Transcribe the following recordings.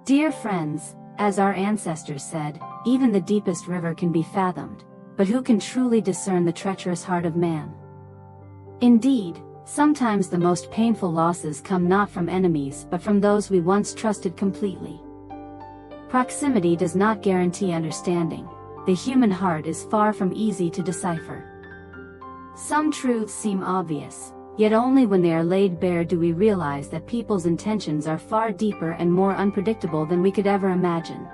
Dear friends, as our ancestors said, even the deepest river can be fathomed, but who can truly discern the treacherous heart of man? Indeed, sometimes the most painful losses come not from enemies but from those we once trusted completely. Proximity does not guarantee understanding. The human heart is far from easy to decipher. Some truths seem obvious, yet only when they are laid bare do we realize that people's intentions are far deeper and more unpredictable than we could ever imagine.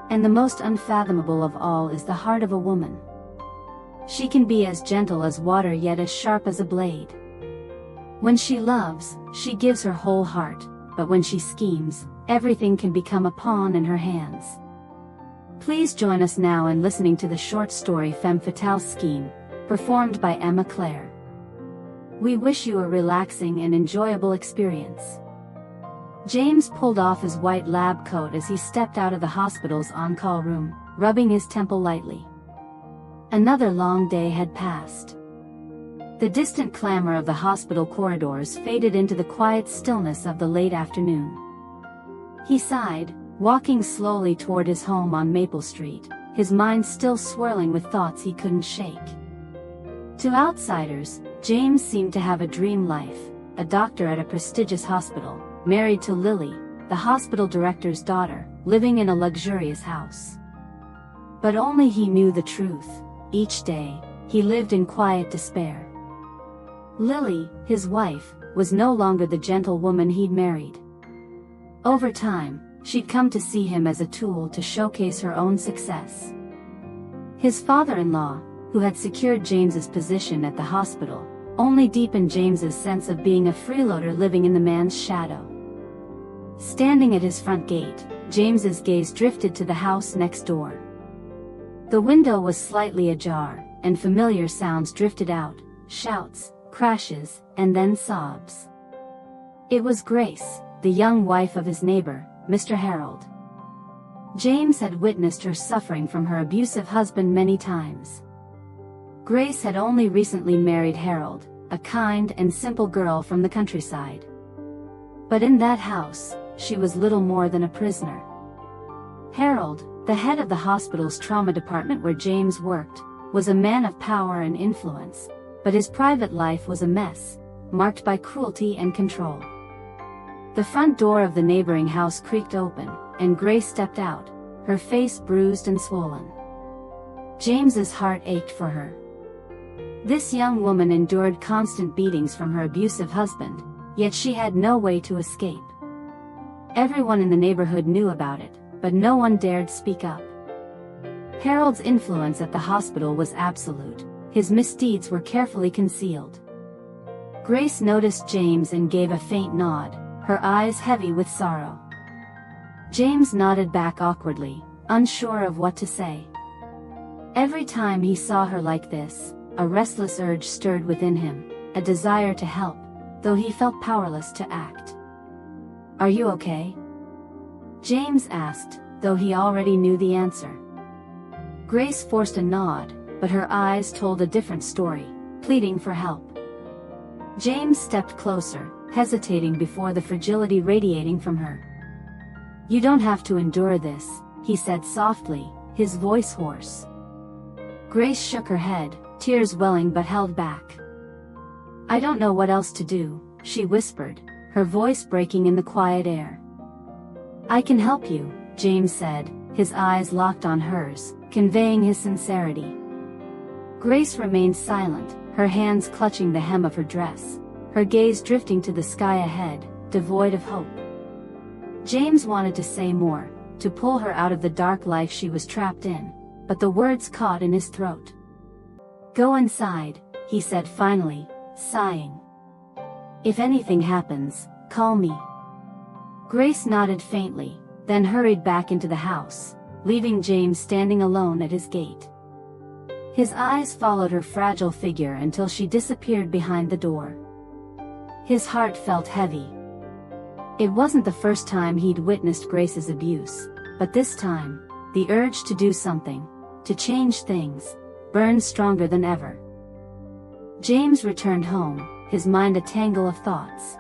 And the most unfathomable of all is the heart of a woman. She can be as gentle as water yet as sharp as a blade. When she loves, she gives her whole heart, but when she schemes, everything can become a pawn in her hands. Please join us now in listening to the short story Femme Fatale Scheme, performed by Emma Clare. We wish you a relaxing and enjoyable experience. James pulled off his white lab coat as he stepped out of the hospital's on-call room, rubbing his temple lightly. Another long day had passed. The distant clamor of the hospital corridors faded into the quiet stillness of the late afternoon. He sighed, walking slowly toward his home on Maple Street, his mind still swirling with thoughts he couldn't shake. To outsiders, James seemed to have a dream life, a doctor at a prestigious hospital, married to Lily, the hospital director's daughter, living in a luxurious house. But only he knew the truth. Each day, he lived in quiet despair. Lily, his wife, was no longer the gentle woman he'd married. Over time, she'd come to see him as a tool to showcase her own success. His father-in-law, who had secured James's position at the hospital, only deepened James's sense of being a freeloader living in the man's shadow. Standing at his front gate, James's gaze drifted to the house next door. The window was slightly ajar, and familiar sounds drifted out, shouts, crashes, and then sobs. It was Grace, the young wife of his neighbor, Mr. Harold. James had witnessed her suffering from her abusive husband many times. Grace had only recently married Harold, a kind and simple girl from the countryside. But in that house, she was little more than a prisoner. Harold, the head of the hospital's trauma department where James worked, was a man of power and influence, but his private life was a mess, marked by cruelty and control. The front door of the neighboring house creaked open, and Grace stepped out, her face bruised and swollen. James's heart ached for her. This young woman endured constant beatings from her abusive husband, yet she had no way to escape. Everyone in the neighborhood knew about it, but no one dared speak up. Harold's influence at the hospital was absolute. His misdeeds were carefully concealed. Grace noticed James and gave a faint nod, her eyes heavy with sorrow. James nodded back awkwardly, unsure of what to say. Every time he saw her like this, a restless urge stirred within him, a desire to help, though he felt powerless to act. "Are you okay?" James asked, though he already knew the answer. Grace forced a nod, but her eyes told a different story, pleading for help. James stepped closer, hesitating before the fragility radiating from her. "You don't have to endure this," he said softly, his voice hoarse. Grace shook her head, tears welling but held back. "I don't know what else to do," she whispered, her voice breaking in the quiet air. "I can help you," James said, his eyes locked on hers, conveying his sincerity. Grace remained silent, her hands clutching the hem of her dress, her gaze drifting to the sky ahead, devoid of hope. James wanted to say more, to pull her out of the dark life she was trapped in, but the words caught in his throat. "Go inside," he said finally, sighing. "If anything happens, call me." Grace nodded faintly, then hurried back into the house, leaving James standing alone at his gate. His eyes followed her fragile figure until she disappeared behind the door. His heart felt heavy. It wasn't the first time he'd witnessed Grace's abuse, but this time, the urge to do something, to change things, burned stronger than ever. James returned home, his mind a tangle of thoughts.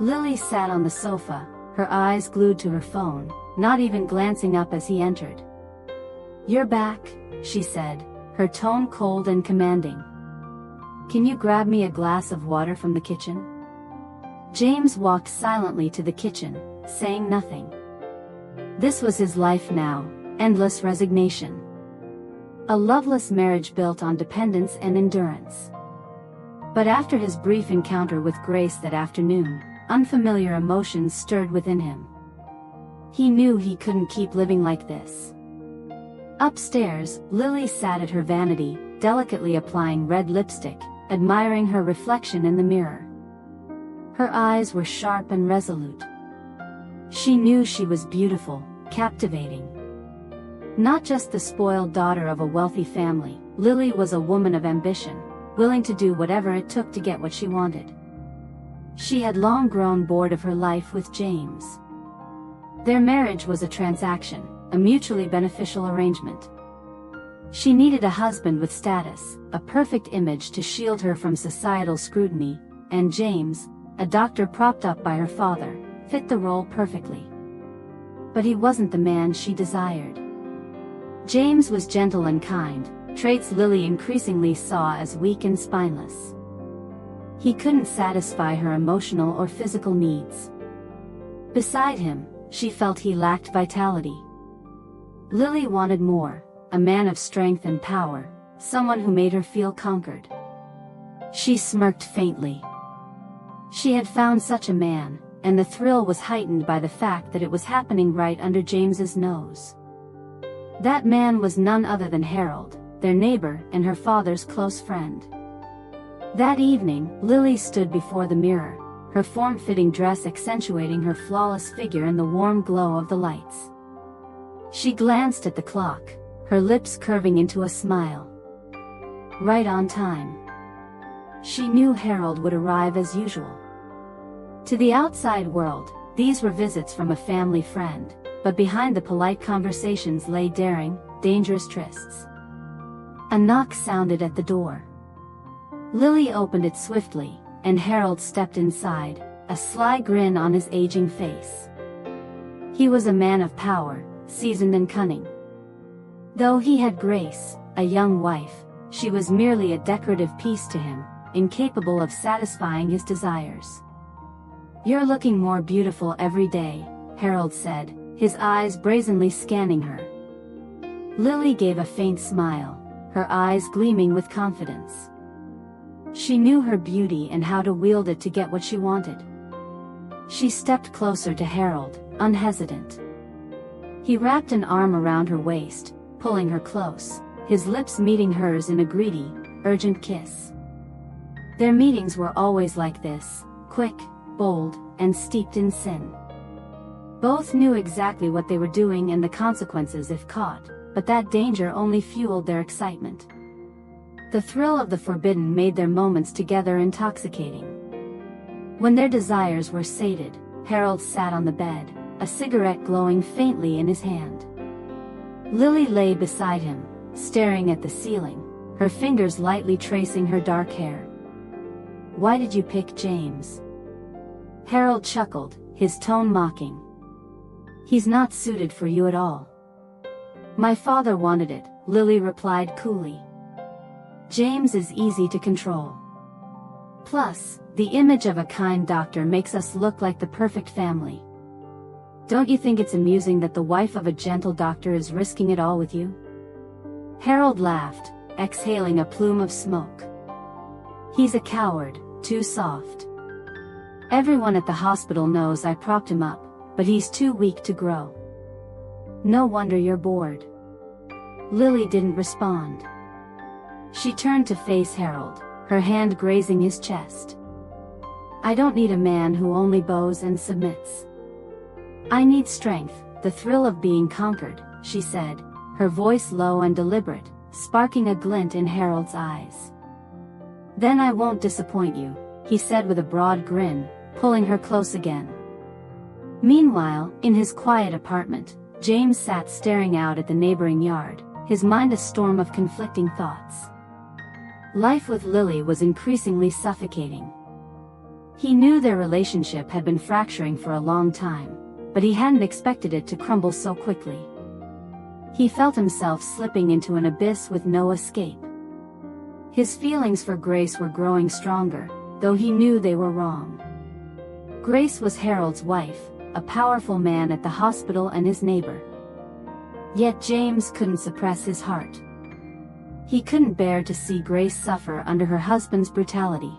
Lily sat on the sofa, her eyes glued to her phone, not even glancing up as he entered. "You're back," she said, her tone cold and commanding. "Can you grab me a glass of water from the kitchen?" James walked silently to the kitchen, saying nothing. This was his life now, endless resignation. A loveless marriage built on dependence and endurance. But after his brief encounter with Grace that afternoon, unfamiliar emotions stirred within him. He knew he couldn't keep living like this. Upstairs, Lily sat at her vanity, delicately applying red lipstick, admiring her reflection in the mirror. Her eyes were sharp and resolute. She knew she was beautiful, captivating. Not just the spoiled daughter of a wealthy family, Lily was a woman of ambition, willing to do whatever it took to get what she wanted. She had long grown bored of her life with James. Their marriage was a transaction, a mutually beneficial arrangement. She needed a husband with status, a perfect image to shield her from societal scrutiny, and James, a doctor propped up by her father, fit the role perfectly. But he wasn't the man she desired. James was gentle and kind, traits Lily increasingly saw as weak and spineless. He couldn't satisfy her emotional or physical needs. Beside him, she felt he lacked vitality. Lily wanted more, a man of strength and power, someone who made her feel conquered. She smirked faintly. She had found such a man, and the thrill was heightened by the fact that it was happening right under James's nose. That man was none other than Harold, their neighbor and her father's close friend. That evening, Lily stood before the mirror, her form-fitting dress accentuating her flawless figure in the warm glow of the lights. She glanced at the clock, her lips curving into a smile. Right on time. She knew Harold would arrive as usual. To the outside world, these were visits from a family friend, but behind the polite conversations lay daring, dangerous trysts. A knock sounded at the door. Lily opened it swiftly, and Harold stepped inside, a sly grin on his aging face. He was a man of power, seasoned and cunning. Though he had Grace, a young wife, she was merely a decorative piece to him, incapable of satisfying his desires. "You're looking more beautiful every day," Harold said, his eyes brazenly scanning her. Lily gave a faint smile, her eyes gleaming with confidence. She knew her beauty and how to wield it to get what she wanted. She stepped closer to Harold, unhesitant. He wrapped an arm around her waist, pulling her close, his lips meeting hers in a greedy, urgent kiss. Their meetings were always like this, quick, bold, and steeped in sin. Both knew exactly what they were doing and the consequences if caught, but that danger only fueled their excitement. The thrill of the forbidden made their moments together intoxicating. When their desires were sated, Harold sat on the bed, a cigarette glowing faintly in his hand. Lily lay beside him, staring at the ceiling, her fingers lightly tracing her dark hair. "Why did you pick James?" Harold chuckled, his tone mocking. "He's not suited for you at all." "My father wanted it," Lily replied coolly. "James is easy to control. Plus, the image of a kind doctor makes us look like the perfect family. Don't you think it's amusing that the wife of a gentle doctor is risking it all with you?" Harold laughed, exhaling a plume of smoke. "He's a coward, too soft. Everyone at the hospital knows I propped him up, but he's too weak to grow. No wonder you're bored." Lily didn't respond. She turned to face Harold, her hand grazing his chest. "I don't need a man who only bows and submits. I need strength, the thrill of being conquered," she said, her voice low and deliberate, sparking a glint in Harold's eyes. "Then I won't disappoint you," he said with a broad grin, pulling her close again. Meanwhile, in his quiet apartment, James sat staring out at the neighboring yard, his mind a storm of conflicting thoughts. Life with Lily was increasingly suffocating. He knew their relationship had been fracturing for a long time, but he hadn't expected it to crumble so quickly. He felt himself slipping into an abyss with no escape. His feelings for Grace were growing stronger, though he knew they were wrong. Grace was Harold's wife, a powerful man at the hospital and his neighbor. Yet James couldn't suppress his heart. He couldn't bear to see Grace suffer under her husband's brutality.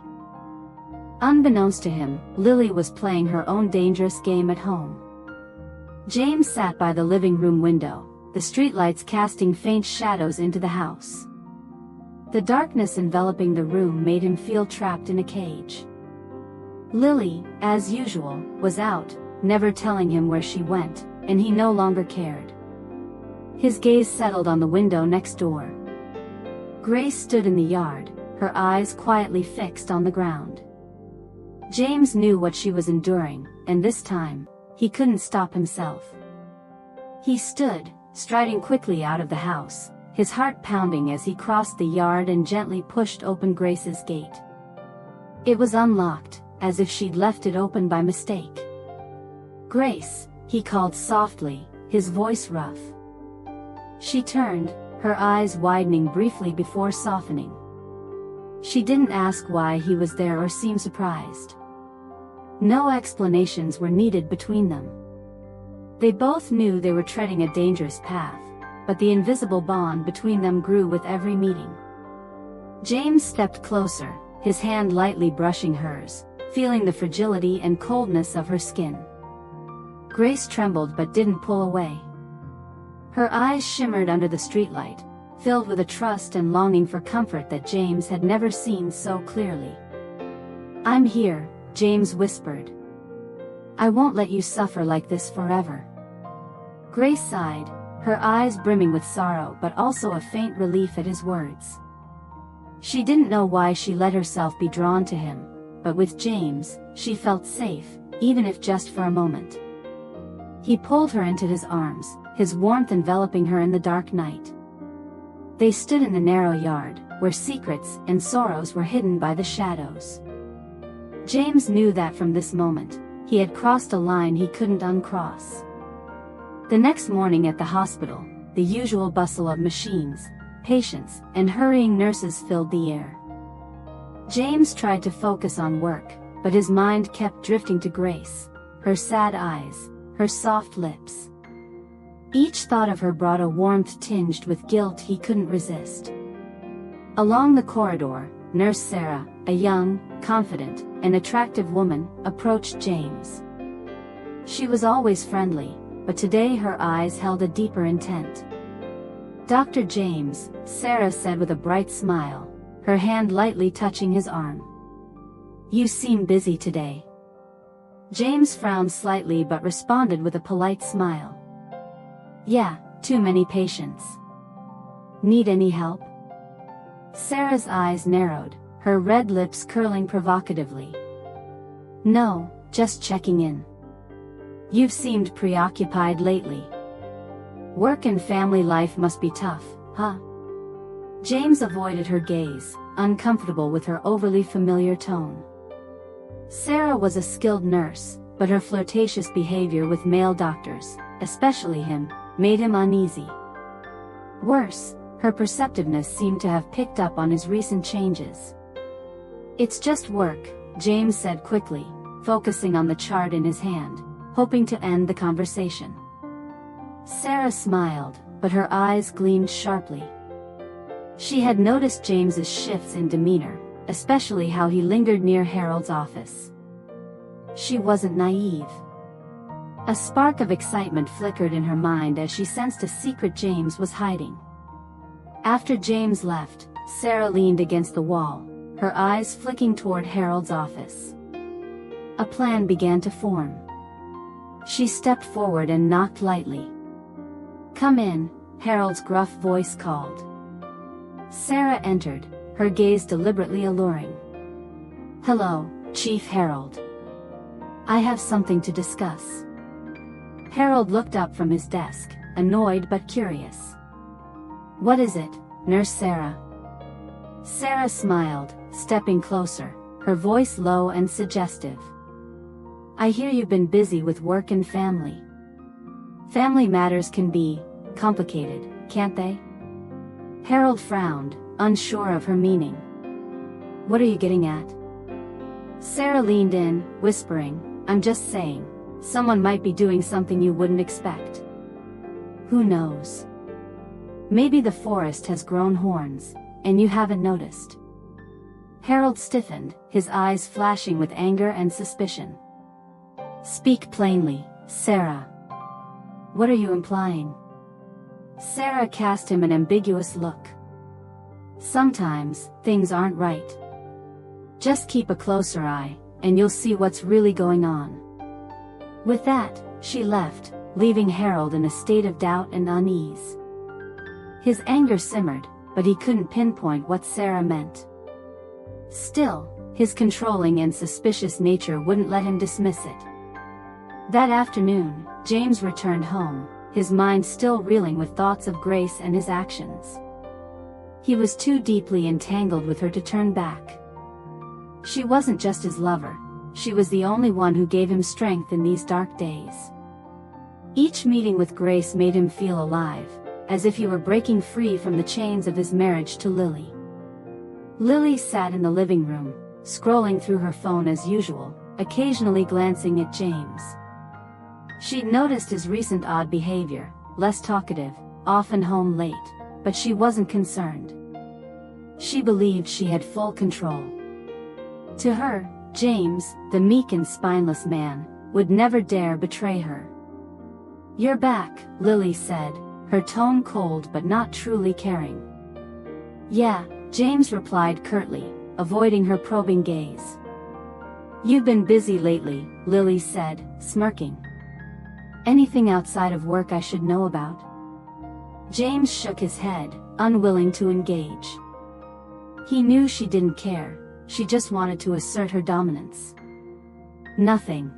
Unbeknownst to him, Lily was playing her own dangerous game at home. James sat by the living room window, the streetlights casting faint shadows into the house. The darkness enveloping the room made him feel trapped in a cage. Lily, as usual, was out, never telling him where she went, and he no longer cared. His gaze settled on the window next door. Grace stood in the yard, her eyes quietly fixed on the ground. James knew what she was enduring, and this time, he couldn't stop himself. He stood, striding quickly out of the house, his heart pounding as he crossed the yard and gently pushed open Grace's gate. It was unlocked, as if she'd left it open by mistake. "Grace," he called softly, his voice rough. She turned, her eyes widening briefly before softening. She didn't ask why he was there or seem surprised. No explanations were needed between them. They both knew they were treading a dangerous path, but the invisible bond between them grew with every meeting. James stepped closer, his hand lightly brushing hers, feeling the fragility and coldness of her skin. Grace trembled but didn't pull away. Her eyes shimmered under the streetlight, filled with a trust and longing for comfort that James had never seen so clearly. "I'm here," James whispered. "I won't let you suffer like this forever." Grace sighed, her eyes brimming with sorrow but also a faint relief at his words. She didn't know why she let herself be drawn to him, but with James, she felt safe, even if just for a moment. He pulled her into his arms, his warmth enveloping her in the dark night. They stood in the narrow yard, where secrets and sorrows were hidden by the shadows. James knew that from this moment, he had crossed a line he couldn't uncross. The next morning at the hospital, the usual bustle of machines, patients, and hurrying nurses filled the air. James tried to focus on work, but his mind kept drifting to Grace, her sad eyes, her soft lips. Each thought of her brought a warmth tinged with guilt he couldn't resist. Along the corridor, Nurse Sarah, a young, confident, and attractive woman, approached James. She was always friendly, but today her eyes held a deeper intent. "Dr. James," Sarah said with a bright smile, her hand lightly touching his arm. "You seem busy today." James frowned slightly but responded with a polite smile. "Yeah, too many patients. Need any help?" Sarah's eyes narrowed, her red lips curling provocatively. "No, just checking in. You've seemed preoccupied lately. Work and family life must be tough, huh?" James avoided her gaze, uncomfortable with her overly familiar tone. Sarah was a skilled nurse, but her flirtatious behavior with male doctors, especially him, made him uneasy. Worse, her perceptiveness seemed to have picked up on his recent changes. "It's just work," James said quickly, focusing on the chart in his hand, hoping to end the conversation. Sarah smiled, but her eyes gleamed sharply. She had noticed James's shifts in demeanor, especially how he lingered near Harold's office. She wasn't naive. A spark of excitement flickered in her mind as she sensed a secret James was hiding. After James left, Sarah leaned against the wall, her eyes flicking toward Harold's office. A plan began to form. She stepped forward and knocked lightly. "Come in," Harold's gruff voice called. Sarah entered, her gaze deliberately alluring. "Hello, Chief Harold. I have something to discuss." Harold looked up from his desk, annoyed but curious. "What is it, Nurse Sarah?" Sarah smiled, stepping closer, her voice low and suggestive. I hear you've been busy with work and family. Family matters can be complicated, can't they? Harold frowned, unsure of her meaning. What are you getting at? Sarah leaned in, whispering, I'm just saying, someone might be doing something you wouldn't expect. Who knows? Maybe the forest has grown horns, and you haven't noticed. Harold stiffened, his eyes flashing with anger and suspicion. Speak plainly, Sarah. What are you implying? Sarah cast him an ambiguous look. Sometimes, things aren't right. Just keep a closer eye, and you'll see what's really going on. With that, she left, leaving Harold in a state of doubt and unease. His anger simmered, but he couldn't pinpoint what Sarah meant. Still, his controlling and suspicious nature wouldn't let him dismiss it. That afternoon, James returned home, his mind still reeling with thoughts of Grace and his actions. He was too deeply entangled with her to turn back. She wasn't just his lover, she was the only one who gave him strength in these dark days. Each meeting with Grace made him feel alive, as if he were breaking free from the chains of his marriage to Lily. Lily sat in the living room, scrolling through her phone as usual, occasionally glancing at James. She'd noticed his recent odd behavior, less talkative, often home late, but she wasn't concerned. She believed she had full control. To her, James, the meek and spineless man, would never dare betray her. You're back, Lily said, her tone cold but not truly caring. Yeah, James replied curtly, avoiding her probing gaze. You've been busy lately, Lily said, smirking. Anything outside of work I should know about? James shook his head, unwilling to engage. He knew she didn't care, she just wanted to assert her dominance. Nothing.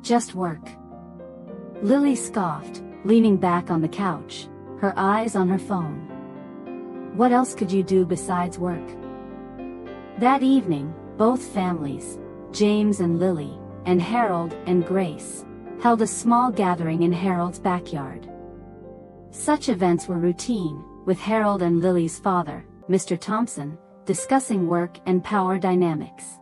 Just work. Lily scoffed, leaning back on the couch, her eyes on her phone. What else could you do besides work? That evening, both families, James and Lily, and Harold and Grace, held a small gathering in Harold's backyard. Such events were routine, with Harold and Lily's father, Mr. Thompson, discussing work and power dynamics.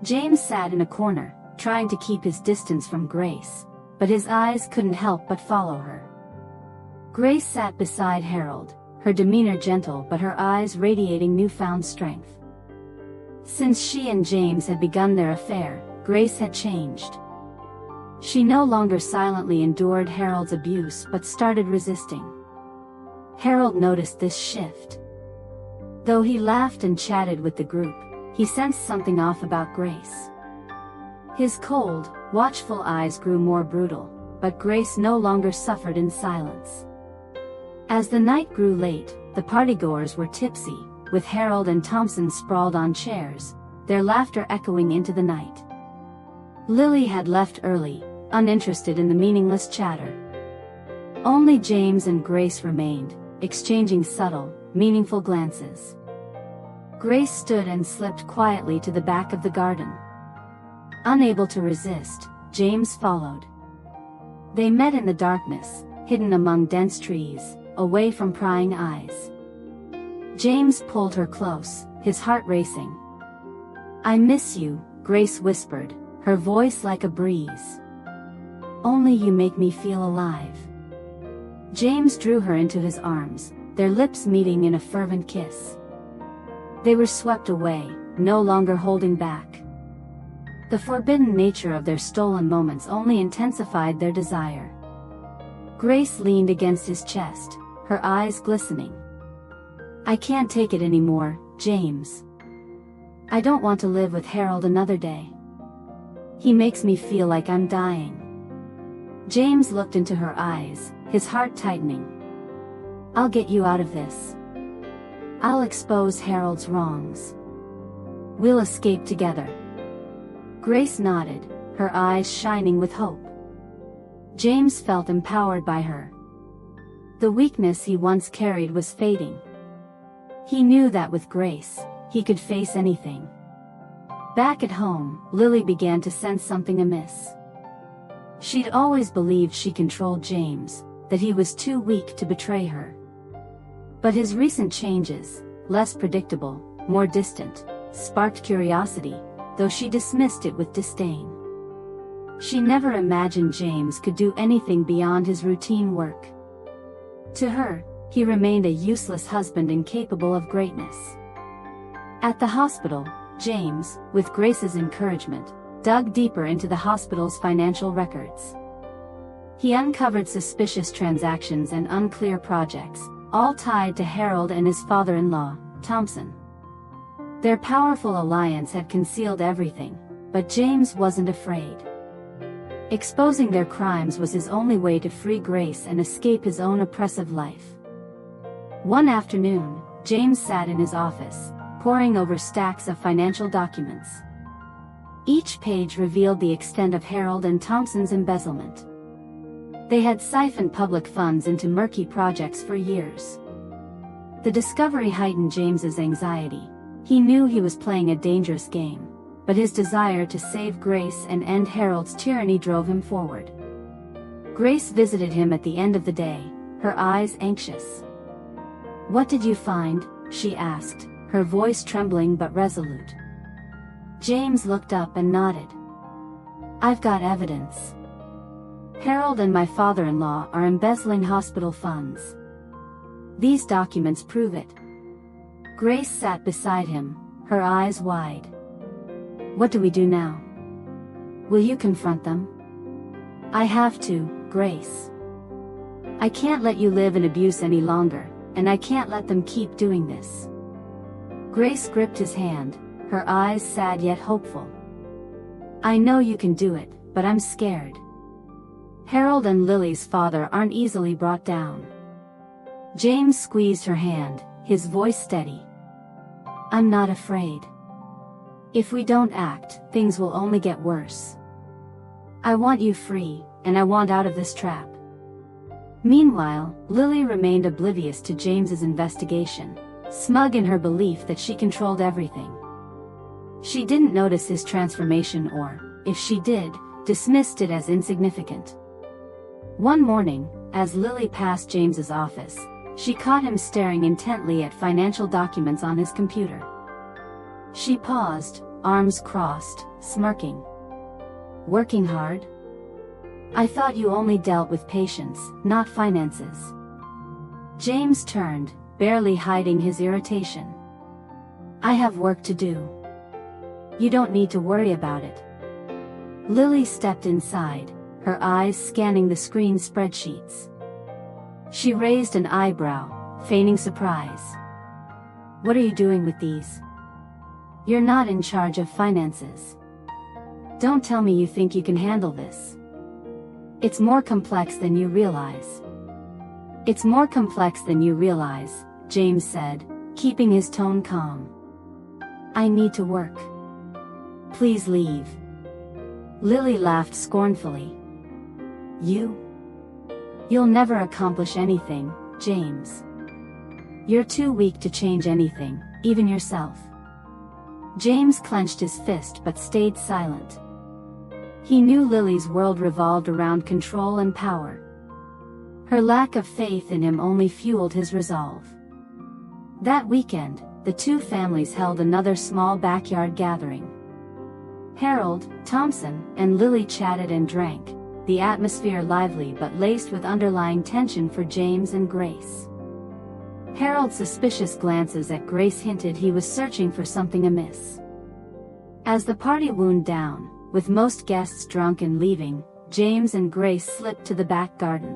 James sat in a corner, trying to keep his distance from Grace, but his eyes couldn't help but follow her. Grace sat beside Harold, her demeanor gentle but her eyes radiating newfound strength. Since she and James had begun their affair, Grace had changed. She no longer silently endured Harold's abuse but started resisting. Harold noticed this shift. Though he laughed and chatted with the group, he sensed something off about Grace. His cold, watchful eyes grew more brutal, but Grace no longer suffered in silence. As the night grew late, the partygoers were tipsy, with Harold and Thompson sprawled on chairs, their laughter echoing into the night. Lily had left early, uninterested in the meaningless chatter. Only James and Grace remained, exchanging subtle, meaningful glances. Grace stood and slipped quietly to the back of the garden. Unable to resist, James followed. They met in the darkness, hidden among dense trees, away from prying eyes. James pulled her close, his heart racing. I miss you, Grace whispered, her voice like a breeze. Only you make me feel alive. James drew her into his arms, their lips meeting in a fervent kiss. They were swept away, no longer holding back. The forbidden nature of their stolen moments only intensified their desire. Grace leaned against his chest, her eyes glistening. I can't take it anymore, James. I don't want to live with Harold another day. He makes me feel like I'm dying. James looked into her eyes, his heart tightening. I'll get you out of this. I'll expose Harold's wrongs. We'll escape together. Grace nodded, her eyes shining with hope. James felt empowered by her. The weakness he once carried was fading. He knew that with Grace, he could face anything. Back at home, Lily began to sense something amiss. She'd always believed she controlled James, that he was too weak to betray her. But his recent changes, less predictable, more distant, sparked curiosity, though she dismissed it with disdain. She never imagined James could do anything beyond his routine work. To her, he remained a useless husband incapable of greatness. At the hospital, James, with Grace's encouragement, dug deeper into the hospital's financial records. He uncovered suspicious transactions and unclear projects, all tied to Harold and his father-in-law, Thompson. Their powerful alliance had concealed everything, but James wasn't afraid. Exposing their crimes was his only way to free Grace and escape his own oppressive life. One afternoon, James sat in his office, poring over stacks of financial documents. Each page revealed the extent of Harold and Thompson's embezzlement. They had siphoned public funds into murky projects for years. The discovery heightened James's anxiety. He knew he was playing a dangerous game, but his desire to save Grace and end Harold's tyranny drove him forward. Grace visited him at the end of the day, her eyes anxious. "What did you find?" she asked, her voice trembling but resolute. James looked up and nodded. "I've got evidence. Harold and my father-in-law are embezzling hospital funds. These documents prove it." Grace sat beside him, her eyes wide. "What do we do now? Will you confront them?" "I have to, Grace. I can't let you live in abuse any longer, and I can't let them keep doing this." Grace gripped his hand, her eyes sad yet hopeful. "I know you can do it, but I'm scared. Harold and Lily's father aren't easily brought down." James squeezed her hand, his voice steady. "I'm not afraid. If we don't act, things will only get worse. I want you free, and I want out of this trap." Meanwhile, Lily remained oblivious to James's investigation, smug in her belief that she controlled everything. She didn't notice his transformation or, if she did, dismissed it as insignificant. One morning, as Lily passed James's office, she caught him staring intently at financial documents on his computer. She paused, arms crossed, smirking. "Working hard? I thought you only dealt with patients, not finances." James turned, barely hiding his irritation. "I have work to do. You don't need to worry about it." Lily stepped inside, her eyes scanning the screen spreadsheets. She raised an eyebrow, feigning surprise. "What are you doing with these? You're not in charge of finances. Don't tell me you think you can handle this. It's more complex than you realize." "It's more complex than you realize," James said, keeping his tone calm. "I need to work. Please leave." Lily laughed scornfully. You'll never accomplish anything, James. You're too weak to change anything, even yourself." James clenched his fist but stayed silent. He knew Lily's world revolved around control and power. Her lack of faith in him only fueled his resolve. That weekend, the two families held another small backyard gathering. Harold, Thompson, and Lily chatted and drank, the atmosphere lively but laced with underlying tension for James and Grace. Harold's suspicious glances at Grace hinted he was searching for something amiss. As the party wound down, with most guests drunk and leaving, James and Grace slipped to the back garden.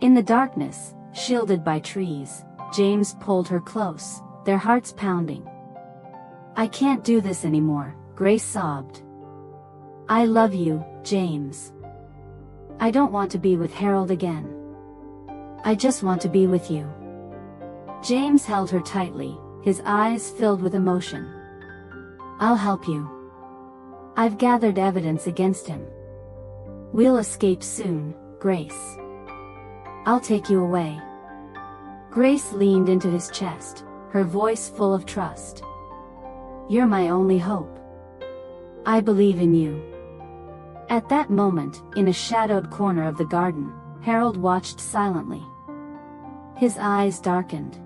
In the darkness, shielded by trees, James pulled her close, their hearts pounding. "I can't do this anymore," Grace sobbed. "I love you, James. I don't want to be with Harold again. I just want to be with you." James held her tightly, his eyes filled with emotion. "I'll help you. I've gathered evidence against him. We'll escape soon, Grace. I'll take you away." Grace leaned into his chest, her voice full of trust. "You're my only hope." I believe in you." At that moment, in a shadowed corner of the garden, Harold watched silently. His eyes darkened.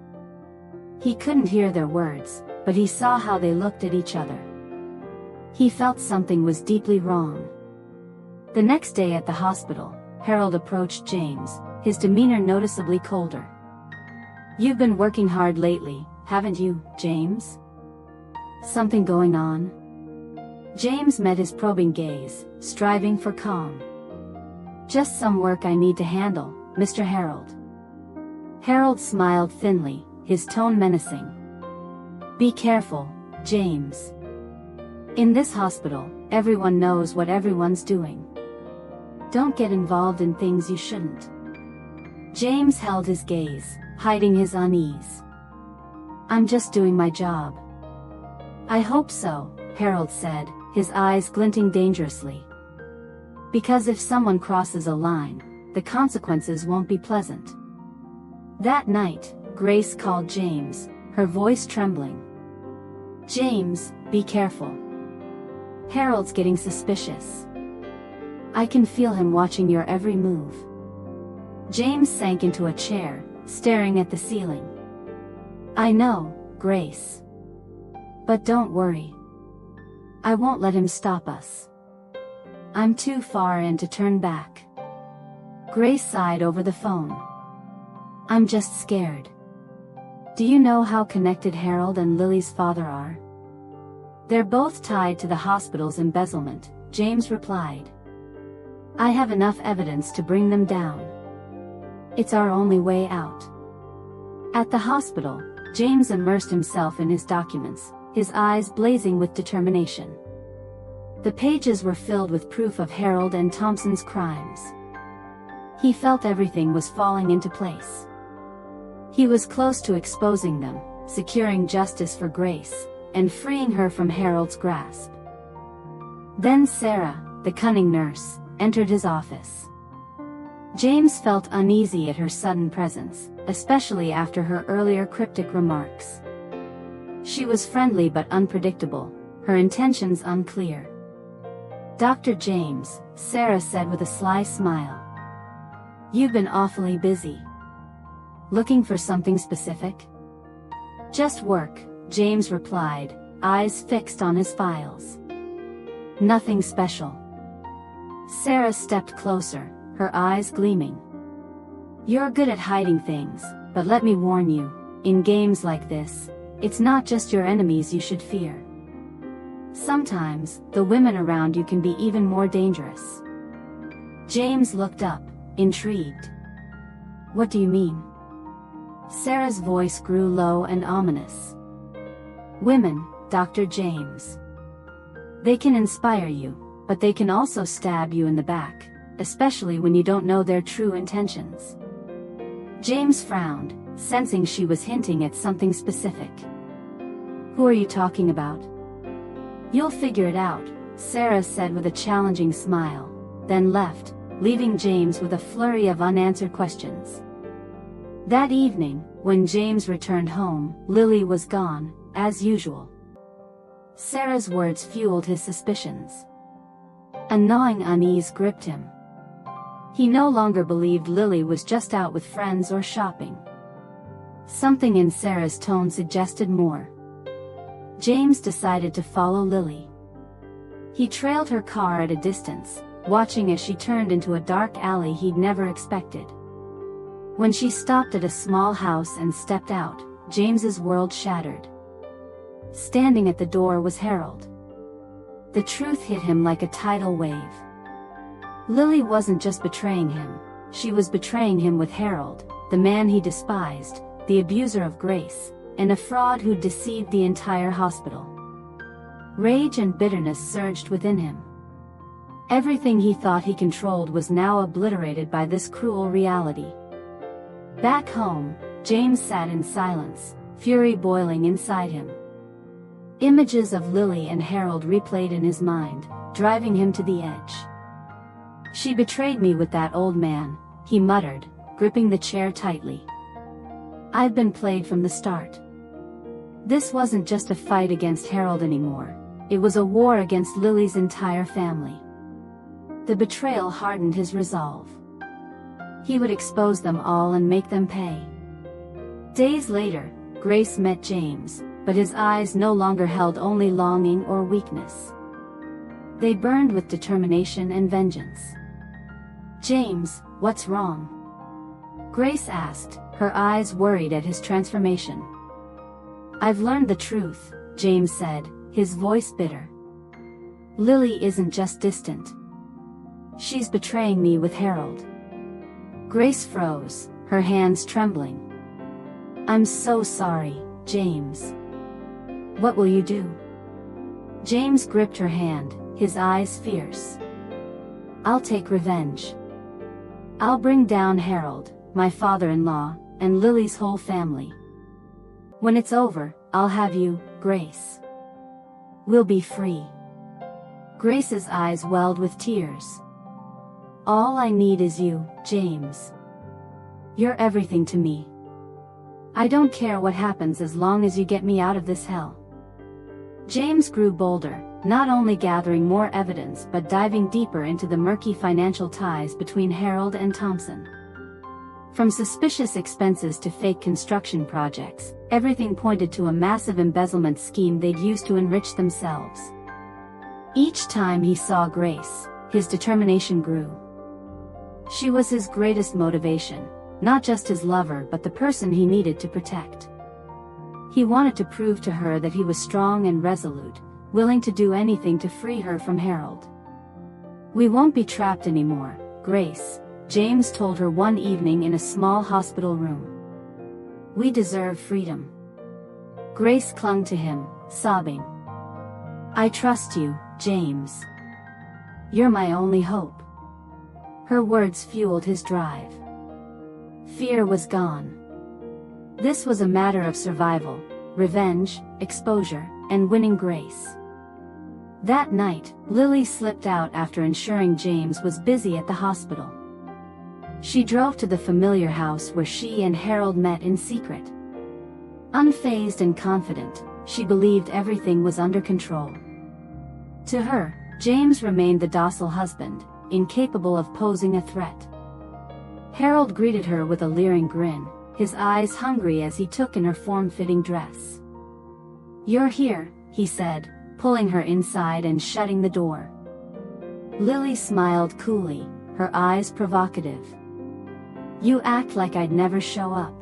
He couldn't hear their words, but he saw how they looked at each other. He felt something was deeply wrong. The next day at the hospital, Harold approached James, his demeanor noticeably colder. "You've been working hard lately, haven't you, James? Something going on?" James met his probing gaze, striving for calm. "Just some work I need to handle, Mr. Harold." Harold smiled thinly, his tone menacing. "Be careful, James. In this hospital, everyone knows what everyone's doing. Don't get involved in things you shouldn't." James held his gaze, hiding his unease. "I'm just doing my job." "I hope so," Harold said, his eyes glinting dangerously. "Because if someone crosses a line, the consequences won't be pleasant." That night, Grace called James, her voice trembling. "James, be careful. Harold's getting suspicious. I can feel him watching your every move." James sank into a chair, staring at the ceiling. "I know, Grace. But don't worry. I won't let him stop us. I'm too far in to turn back." Grace sighed over the phone. "I'm just scared." "Do you know how connected Harold and Lily's father are?" "They're both tied to the hospital's embezzlement," James replied. "I have enough evidence to bring them down. It's our only way out." At the hospital, James immersed himself in his documents, his eyes blazing with determination. The pages were filled with proof of Harold and Thompson's crimes. He felt everything was falling into place. He was close to exposing them, securing justice for Grace, and freeing her from Harold's grasp. Then Sarah, the cunning nurse, entered his office. James felt uneasy at her sudden presence, especially after her earlier cryptic remarks. She was friendly but unpredictable, her intentions unclear. "Dr. James," Sarah said with a sly smile. "You've been awfully busy. Looking for something specific?" "Just work," James replied, eyes fixed on his files. "Nothing special." Sarah stepped closer, her eyes gleaming. "You're good at hiding things, but let me warn you, in games like this, it's not just your enemies you should fear. Sometimes, the women around you can be even more dangerous." James looked up, intrigued. "What do you mean?" Sarah's voice grew low and ominous. "Women, Dr. James. They can inspire you, but they can also stab you in the back, especially when you don't know their true intentions." James frowned, sensing she was hinting at something specific. "Who are you talking about?" "You'll figure it out," Sarah said with a challenging smile, then left, leaving James with a flurry of unanswered questions. That evening, when James returned home, Lily was gone, as usual. Sarah's words fueled his suspicions. A gnawing unease gripped him. He no longer believed Lily was just out with friends or shopping. Something in Sarah's tone suggested more. James decided to follow Lily. He trailed her car at a distance, watching as she turned into a dark alley he'd never expected. When she stopped at a small house and stepped out, James's world shattered. Standing at the door was Harold. The truth hit him like a tidal wave. Lily wasn't just betraying him, she was betraying him with Harold, the man he despised, the abuser of Grace, and a fraud who'd deceived the entire hospital. Rage and bitterness surged within him. Everything he thought he controlled was now obliterated by this cruel reality. Back home, James sat in silence, fury boiling inside him. Images of Lily and Harold replayed in his mind, driving him to the edge. "She betrayed me with that old man," he muttered, gripping the chair tightly. "I've been played from the start. This wasn't just a fight against Harold anymore, it was a war against Lily's entire family. The betrayal hardened his resolve. He would expose them all and make them pay. Days later, Grace met James, but his eyes no longer held only longing or weakness. They burned with determination and vengeance. "James, what's wrong?" Grace asked, her eyes worried at his transformation. "I've learned the truth," James said, his voice bitter. "Lily isn't just distant. She's betraying me with Harold." Grace froze, her hands trembling. "I'm so sorry, James. What will you do?" James gripped her hand, his eyes fierce. "I'll take revenge. I'll bring down Harold, my father-in-law, and Lily's whole family. When it's over, I'll have you, Grace. We'll be free." Grace's eyes welled with tears. "All I need is you, James. You're everything to me. I don't care what happens as long as you get me out of this hell." James grew bolder, not only gathering more evidence but diving deeper into the murky financial ties between Harold and Thompson. From suspicious expenses to fake construction projects, everything pointed to a massive embezzlement scheme they'd used to enrich themselves. Each time he saw Grace, his determination grew. She was his greatest motivation, not just his lover but the person he needed to protect. He wanted to prove to her that he was strong and resolute, willing to do anything to free her from Harold. "We won't be trapped anymore, Grace," James told her one evening in a small hospital room. "We deserve freedom." Grace clung to him, sobbing. "I trust you, James. You're my only hope." Her words fueled his drive. Fear was gone. This was a matter of survival, revenge, exposure, and winning Grace. That night, Lily slipped out after ensuring James was busy at the hospital. She drove to the familiar house where she and Harold met in secret. Unfazed and confident, she believed everything was under control. To her, James remained the docile husband, incapable of posing a threat. Harold greeted her with a leering grin, his eyes hungry as he took in her form-fitting dress. "You're here," he said, pulling her inside and shutting the door. Lily smiled coolly, her eyes provocative. "You act like I'd never show up."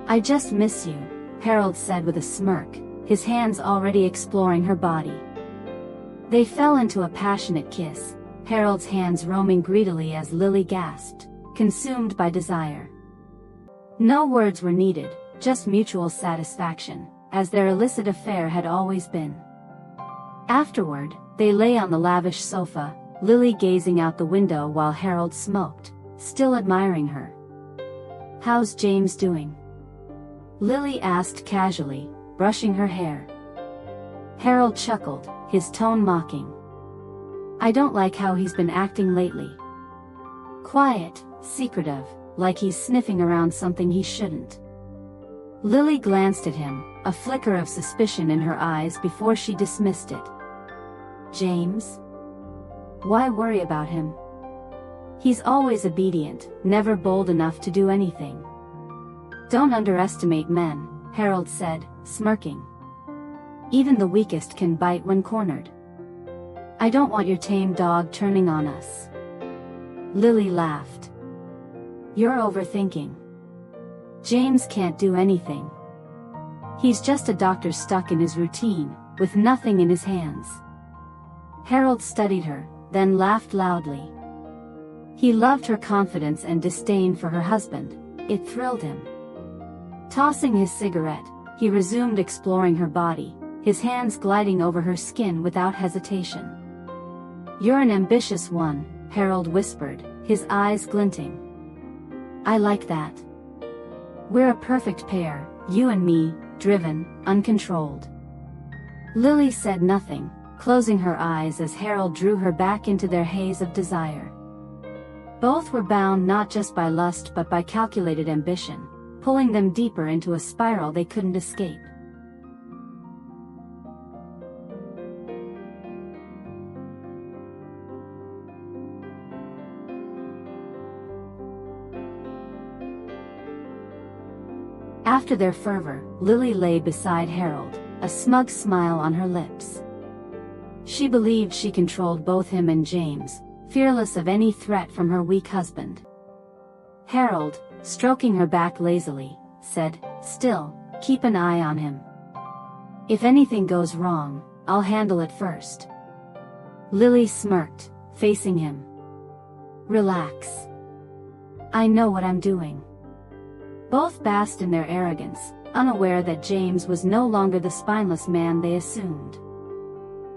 "I just miss you," Harold said with a smirk, his hands already exploring her body. They fell into a passionate kiss, Harold's hands roaming greedily as Lily gasped, consumed by desire. No words were needed, just mutual satisfaction, as their illicit affair had always been. Afterward, they lay on the lavish sofa, Lily gazing out the window while Harold smoked, still admiring her. "How's James doing?" Lily asked casually, brushing her hair. Harold chuckled, his tone mocking. "I don't like how he's been acting lately. Quiet, secretive, like he's sniffing around something he shouldn't." Lily glanced at him, a flicker of suspicion in her eyes before she dismissed it. "James? Why worry about him? He's always obedient, never bold enough to do anything." "Don't underestimate men," Harold said, smirking. "Even the weakest can bite when cornered. I don't want your tame dog turning on us." Lily laughed. "You're overthinking. James can't do anything. He's just a doctor stuck in his routine, with nothing in his hands." Harold studied her, then laughed loudly. He loved her confidence and disdain for her husband, it thrilled him. Tossing his cigarette, he resumed exploring her body, his hands gliding over her skin without hesitation. "You're an ambitious one," Harold whispered, his eyes glinting. "I like that. We're a perfect pair, you and me, driven, uncontrolled." Lily said nothing, closing her eyes as Harold drew her back into their haze of desire. Both were bound not just by lust but by calculated ambition, pulling them deeper into a spiral they couldn't escape. After their fervor, Lily lay beside Harold, a smug smile on her lips. She believed she controlled both him and James, fearless of any threat from her weak husband. Harold, stroking her back lazily, said, "Still, keep an eye on him. If anything goes wrong, I'll handle it first." Lily smirked, facing him. "Relax. I know what I'm doing." Both basked in their arrogance, unaware that James was no longer the spineless man they assumed.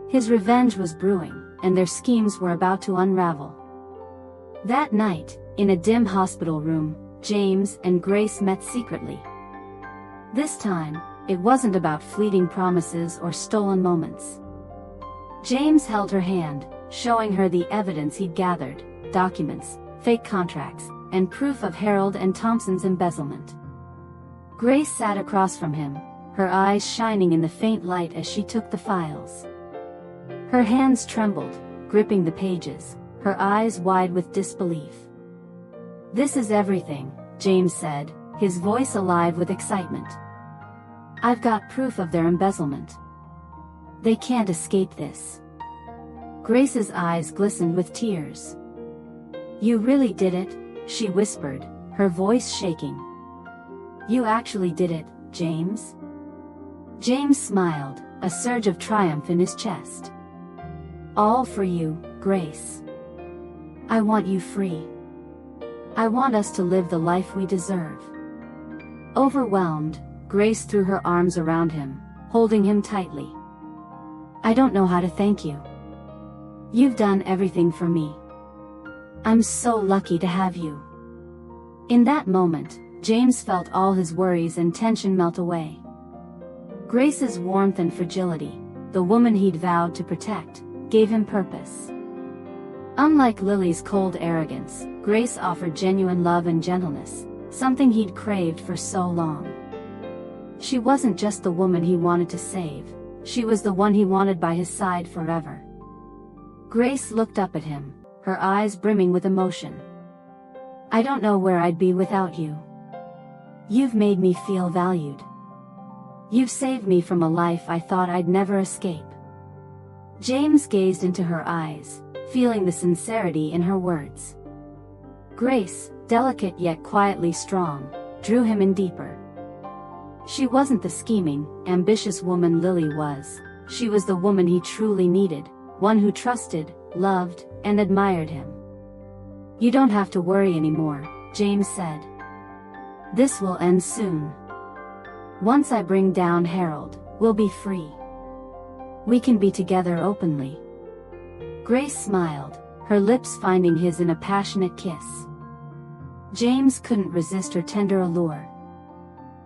His revenge was brewing, and their schemes were about to unravel. That night, in a dim hospital room, James and Grace met secretly. This time, it wasn't about fleeting promises or stolen moments. James held her hand, showing her the evidence he'd gathered: documents, fake contracts, and proof of Harold and Thompson's embezzlement. Grace sat across from him, her eyes shining in the faint light as she took the files. Her hands trembled, gripping the pages, her eyes wide with disbelief. "This is everything," James said, his voice alive with excitement. "I've got proof of their embezzlement. They can't escape this." Grace's eyes glistened with tears. "You really did it," she whispered, her voice shaking. "You actually did it, James?" James smiled, a surge of triumph in his chest. "All for you, Grace. I want you free. I want us to live the life we deserve." Overwhelmed, Grace threw her arms around him, holding him tightly. "I don't know how to thank you. You've done everything for me. I'm so lucky to have you." In that moment, James felt all his worries and tension melt away. Grace's warmth and fragility, the woman he'd vowed to protect, gave him purpose. Unlike Lily's cold arrogance, Grace offered genuine love and gentleness, something he'd craved for so long. She wasn't just the woman he wanted to save, she was the one he wanted by his side forever. Grace looked up at him, her eyes brimming with emotion. "I don't know where I'd be without you. You've made me feel valued. You've saved me from a life I thought I'd never escape." James gazed into her eyes, feeling the sincerity in her words. Grace, delicate yet quietly strong, drew him in deeper. She wasn't the scheming, ambitious woman Lily was, she was the woman he truly needed, one who trusted, loved, and admired him. "You don't have to worry anymore," James said. "This will end soon. Once I bring down Harold, we'll be free. We can be together openly." Grace smiled, her lips finding his in a passionate kiss. James couldn't resist her tender allure.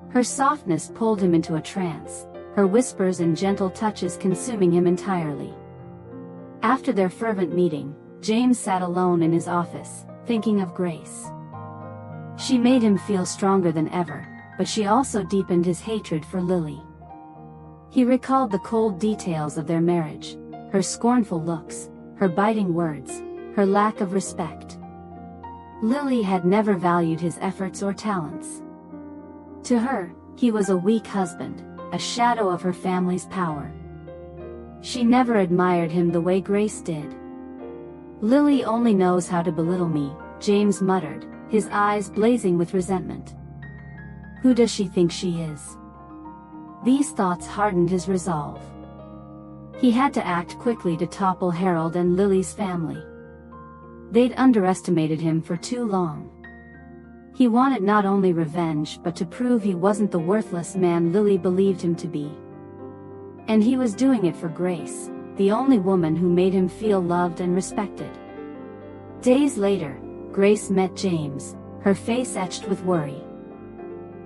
Her softness pulled him into a trance, her whispers and gentle touches consuming him entirely. After their fervent meeting, James sat alone in his office, thinking of Grace. She made him feel stronger than ever, but she also deepened his hatred for Lily. He recalled the cold details of their marriage, her scornful looks, her biting words, her lack of respect. Lily had never valued his efforts or talents. To her, he was a weak husband, a shadow of her family's power. She never admired him the way Grace did. "Lily only knows how to belittle me," James muttered, his eyes blazing with resentment. "Who does she think she is?" These thoughts hardened his resolve. He had to act quickly to topple Harold and Lily's family. They'd underestimated him for too long. He wanted not only revenge but to prove he wasn't the worthless man Lily believed him to be. And he was doing it for Grace, the only woman who made him feel loved and respected. Days later, Grace met James, her face etched with worry.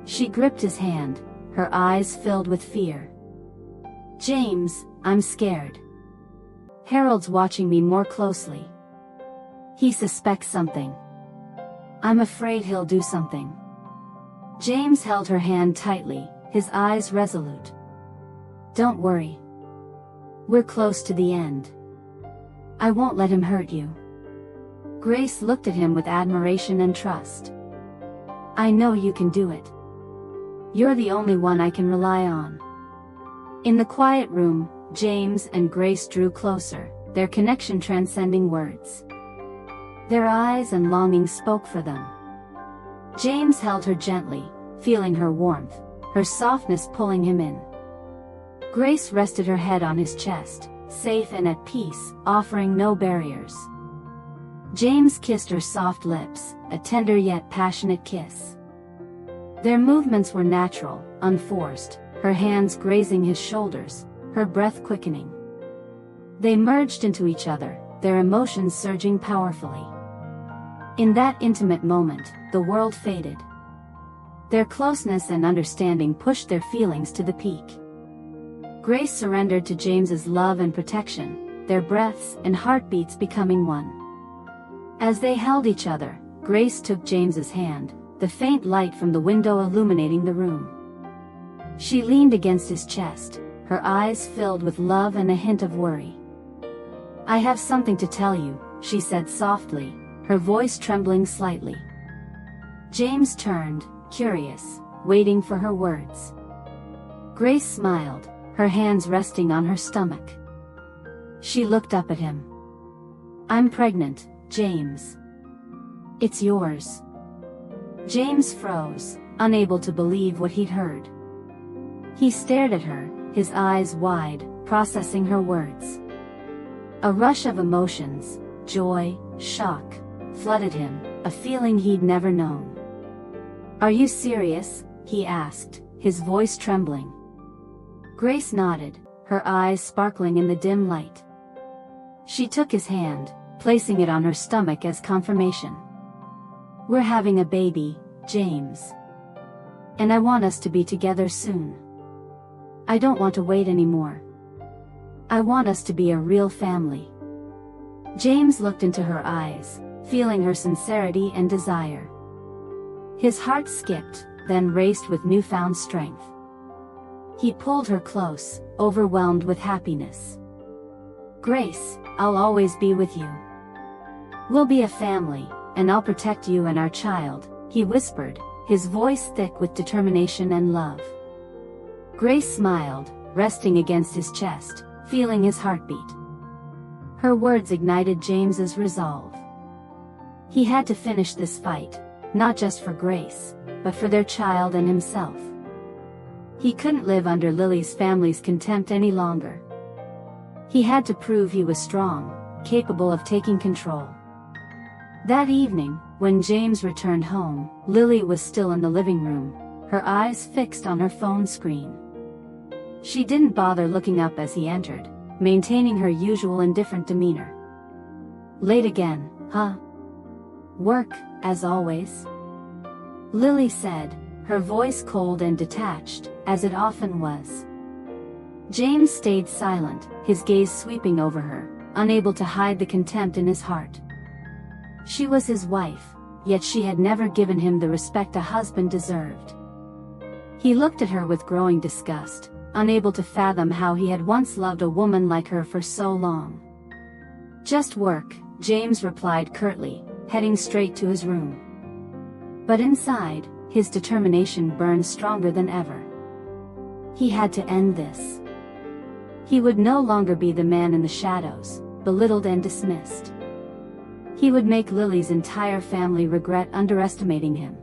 She gripped his hand, her eyes filled with fear. "James, I'm scared. Harold's watching me more closely. He suspects something. I'm afraid he'll do something." James held her hand tightly, his eyes resolute. "Don't worry. We're close to the end. I won't let him hurt you." Grace looked at him with admiration and trust. "I know you can do it. You're the only one I can rely on." In the quiet room, James and Grace drew closer, their connection transcending words. Their eyes and longing spoke for them. James held her gently, feeling her warmth, her softness pulling him in. Grace rested her head on his chest, safe and at peace, offering no barriers. James kissed her soft lips, a tender yet passionate kiss. Their movements were natural, unforced, her hands grazing his shoulders, her breath quickening. They merged into each other, their emotions surging powerfully. In that intimate moment, the world faded. Their closeness and understanding pushed their feelings to the peak. Grace surrendered to James's love and protection, their breaths and heartbeats becoming one. As they held each other, Grace took James's hand, the faint light from the window illuminating the room. She leaned against his chest, her eyes filled with love and a hint of worry. "I have something to tell you," she said softly, her voice trembling slightly. James turned, curious, waiting for her words. Grace smiled, her hands resting on her stomach. She looked up at him. "I'm pregnant, James." "It's yours." James froze, unable to believe what he'd heard. He stared at her, his eyes wide, processing her words. A rush of emotions, joy, shock, flooded him, a feeling he'd never known. "Are you serious?" he asked, his voice trembling. Grace nodded, her eyes sparkling in the dim light. She took his hand, placing it on her stomach as confirmation. "We're having a baby, James. And I want us to be together soon. I don't want to wait anymore. I want us to be a real family." James looked into her eyes, feeling her sincerity and desire. His heart skipped, then raced with newfound strength. He pulled her close, overwhelmed with happiness. "Grace, I'll always be with you. We'll be a family, and I'll protect you and our child," he whispered, his voice thick with determination and love. Grace smiled, resting against his chest, feeling his heartbeat. Her words ignited James's resolve. He had to finish this fight, not just for Grace, but for their child and himself. He couldn't live under Lily's family's contempt any longer. He had to prove he was strong, capable of taking control. That evening, when James returned home, Lily was still in the living room, her eyes fixed on her phone screen. She didn't bother looking up as he entered, maintaining her usual indifferent demeanor. "Late again, huh?" "Work, as always," Lily said, her voice cold and detached, as it often was. James stayed silent, his gaze sweeping over her, unable to hide the contempt in his heart. She was his wife, yet she had never given him the respect a husband deserved. He looked at her with growing disgust, unable to fathom how he had once loved a woman like her for so long. "Just work," James replied curtly, heading straight to his room. But inside, his determination burned stronger than ever. He had to end this. He would no longer be the man in the shadows, belittled and dismissed. He would make Lily's entire family regret underestimating him.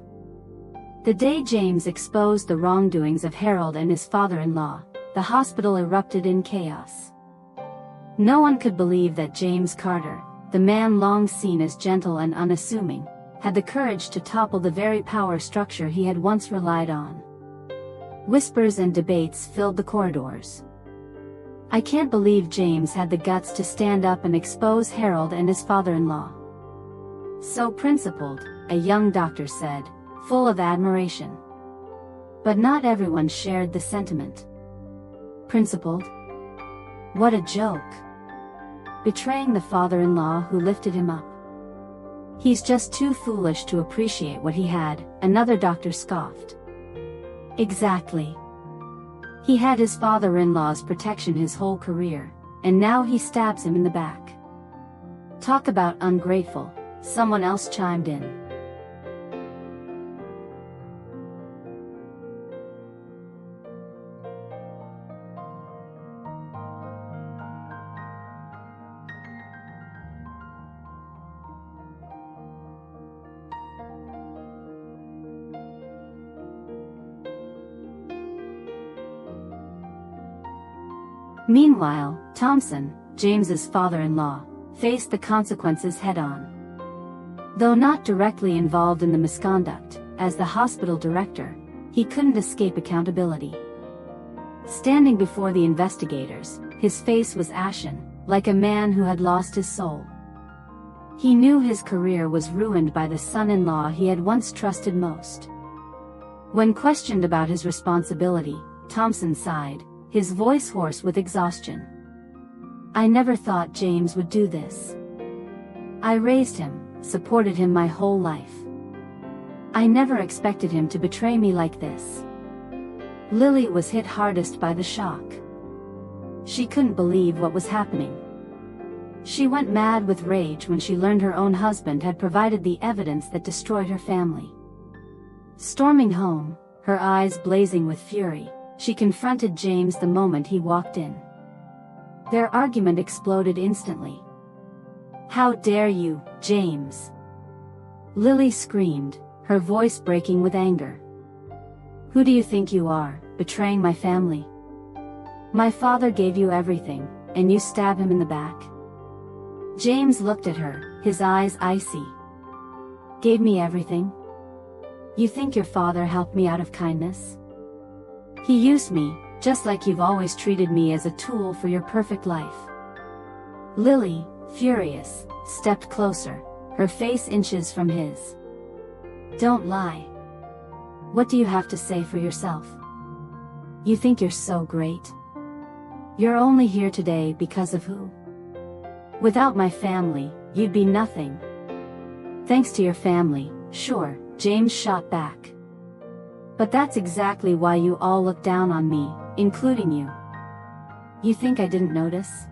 The day James exposed the wrongdoings of Harold and his father-in-law, the hospital erupted in chaos. No one could believe that James Carter, the man long seen as gentle and unassuming, had the courage to topple the very power structure he had once relied on. Whispers and debates filled the corridors. "I can't believe James had the guts to stand up and expose Harold and his father-in-law. So principled," a young doctor said, full of admiration. But not everyone shared the sentiment. Principled? What a joke! Betraying the father-in-law who lifted him up. "He's just too foolish to appreciate what he had," another doctor scoffed. Exactly. He had his father-in-law's protection his whole career, and now he stabs him in the back. "Talk about ungrateful," someone else chimed in. Meanwhile, Thompson, James's father-in-law, faced the consequences head-on. Though not directly involved in the misconduct, as the hospital director, he couldn't escape accountability. Standing before the investigators, his face was ashen, like a man who had lost his soul. He knew his career was ruined by the son-in-law he had once trusted most. When questioned about his responsibility, Thompson sighed, his voice hoarse with exhaustion. "I never thought James would do this. I raised him, supported him my whole life. I never expected him to betray me like this." Lily was hit hardest by the shock. She couldn't believe what was happening. She went mad with rage when she learned her own husband had provided the evidence that destroyed her family. Storming home, her eyes blazing with fury, she confronted James the moment he walked in. Their argument exploded instantly. "How dare you, James!" Lily screamed, her voice breaking with anger. "Who do you think you are, betraying my family? My father gave you everything, and you stab him in the back?" James looked at her, his eyes icy. "Gave me everything? You think your father helped me out of kindness? He used me, just like you've always treated me, as a tool for your perfect life." Lily, furious, stepped closer, her face inches from his. "Don't lie. What do you have to say for yourself? You think you're so great? You're only here today because of who? Without my family, you'd be nothing." "Thanks to your family, sure," James shot back. "But that's exactly why you all look down on me, including you. You think I didn't notice?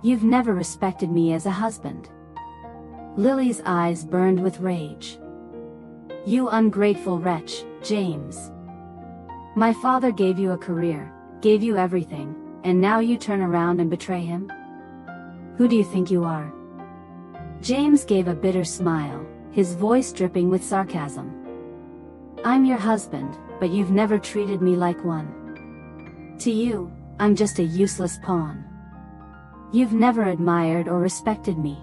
You've never respected me as a husband." Lily's eyes burned with rage. "You ungrateful wretch, James. My father gave you a career, gave you everything, and now you turn around and betray him? Who do you think you are?" James gave a bitter smile, his voice dripping with sarcasm. "I'm your husband, but you've never treated me like one. To you, I'm just a useless pawn. You've never admired or respected me."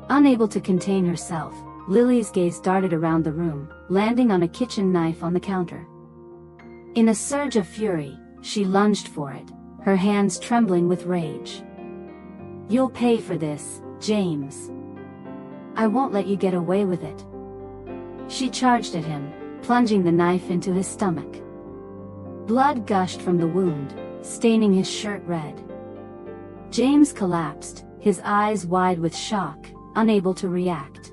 Unable to contain herself, Lily's gaze darted around the room, landing on a kitchen knife on the counter. In a surge of fury, she lunged for it, her hands trembling with rage. "You'll pay for this, James. I won't let you get away with it." She charged at him, plunging the knife into his stomach. Blood gushed from the wound, staining his shirt red. James collapsed, his eyes wide with shock, unable to react.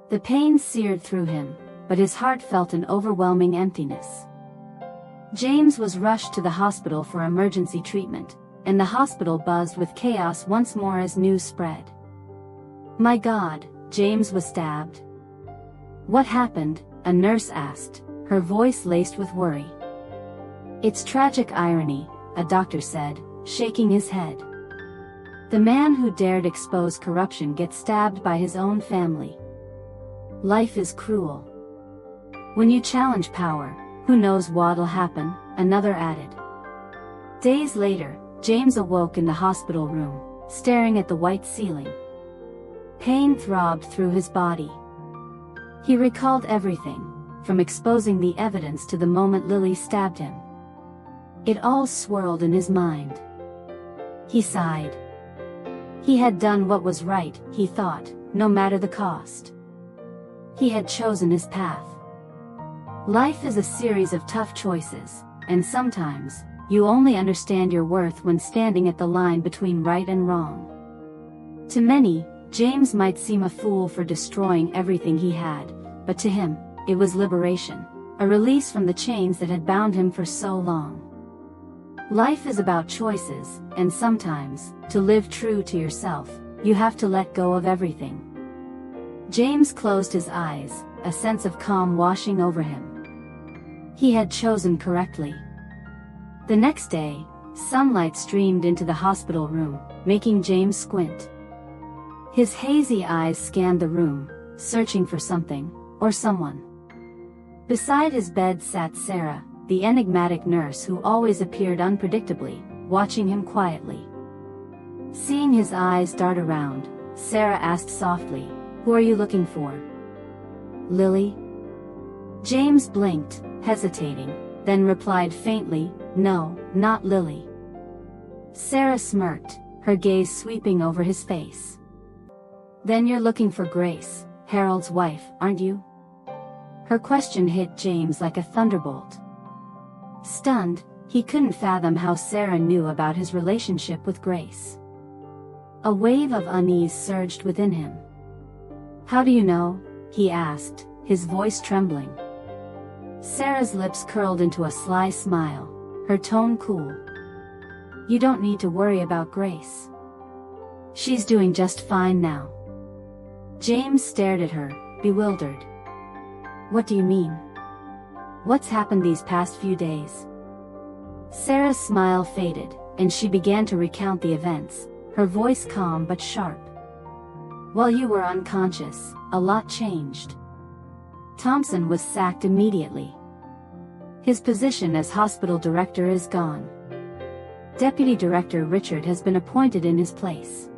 The pain seared through him, but his heart felt an overwhelming emptiness. James was rushed to the hospital for emergency treatment, and the hospital buzzed with chaos once more as news spread. "My God, James was stabbed." "What happened?" a nurse asked, her voice laced with worry. "It's tragic irony," a doctor said, shaking his head. "The man who dared expose corruption gets stabbed by his own family. Life is cruel. When you challenge power, who knows what'll happen," another added. Days later, James awoke in the hospital room, staring at the white ceiling. Pain throbbed through his body. He recalled everything, from exposing the evidence to the moment Lily stabbed him. It all swirled in his mind. He sighed. He had done what was right, he thought, no matter the cost. He had chosen his path. Life is a series of tough choices, and sometimes, you only understand your worth when standing at the line between right and wrong. To many, James might seem a fool for destroying everything he had, but to him, it was liberation, a release from the chains that had bound him for so long. Life is about choices, and sometimes, to live true to yourself, you have to let go of everything. James closed his eyes, a sense of calm washing over him. He had chosen correctly. The next day, sunlight streamed into the hospital room, making James squint. His hazy eyes scanned the room, searching for something, or someone. Beside his bed sat Sarah, the enigmatic nurse who always appeared unpredictably, watching him quietly. Seeing his eyes dart around, Sarah asked softly, "Who are you looking for?" "Lily?" James blinked, hesitating, then replied faintly, "No, not Lily." Sarah smirked, her gaze sweeping over his face. "Then you're looking for Grace, Harold's wife, aren't you?" Her question hit James like a thunderbolt. Stunned, he couldn't fathom how Sarah knew about his relationship with Grace. A wave of unease surged within him. "How do you know?" he asked, his voice trembling. Sarah's lips curled into a sly smile, her tone cool. "You don't need to worry about Grace. She's doing just fine now." James stared at her, bewildered. "What do you mean? What's happened these past few days?" Sarah's smile faded, and she began to recount the events, her voice calm but sharp. "While you were unconscious, a lot changed. Thompson was sacked immediately. His position as hospital director is gone. Deputy Director Richard has been appointed in his place.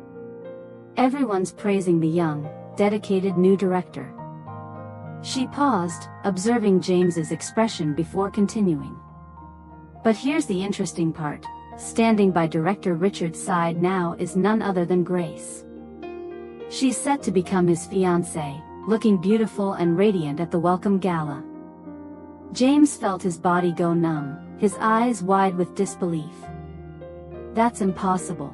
Everyone's praising the young, dedicated new director." She paused, observing James's expression before continuing. "But here's the interesting part. Standing by Director Richard's side now is none other than Grace. She's set to become his fiancée, looking beautiful and radiant at the welcome gala." James felt his body go numb, his eyes wide with disbelief. "That's impossible."